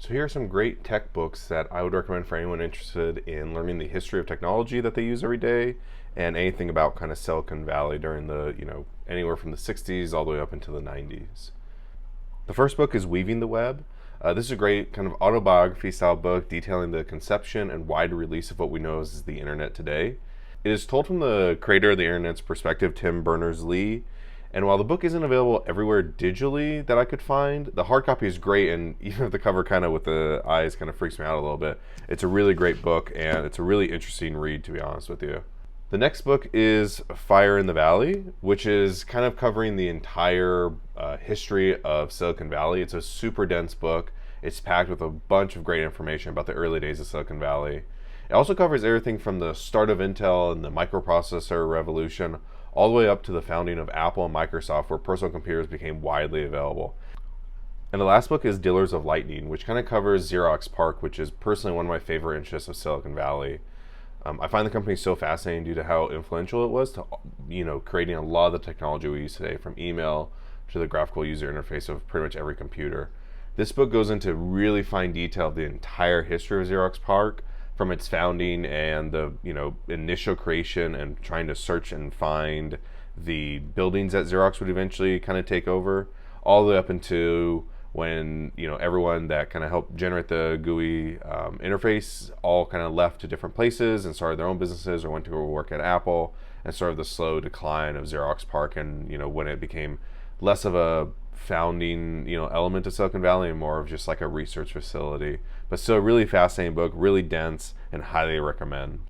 So here are some great tech books that I would recommend for anyone interested in learning the history of technology that they use every day and anything about kind of Silicon Valley during the, anywhere from the 60s all the way up into the 90s. The first book is Weaving the Web. This is a great kind of autobiography style book detailing the conception and wide release of what we know as the internet today. It is told from the creator of the internet's perspective, Tim Berners-Lee. And while the book isn't available everywhere digitally that I could find, the hard copy is great. And even if the cover kind of with the eyes kind of freaks me out a little bit, it's a really great book and it's a really interesting read, to be honest with you. The next book is Fire in the Valley, which is kind of covering the entire history of Silicon Valley. It's a super dense book. It's packed with a bunch of great information about the early days of Silicon Valley. It also covers everything from the start of Intel and the microprocessor revolution all the way up to the founding of Apple and Microsoft, where personal computers became widely available. And the last book is Dealers of Lightning, which kind of covers Xerox PARC, which is personally one of my favorite interests of Silicon Valley. I find the company so fascinating due to how influential it was to, creating a lot of the technology we use today, from email to the graphical user interface of pretty much every computer. This book goes into really fine detail of the entire history of Xerox PARC, from its founding and the initial creation and trying to search and find the buildings that Xerox would eventually kind of take over, all the way up into when everyone that kind of helped generate the GUI interface all kind of left to different places and started their own businesses or went to work at Apple, and sort of the slow decline of Xerox PARC, and when it became less of a founding element of Silicon Valley and more of just like a research facility. But still a really fascinating book, really dense, and highly recommend.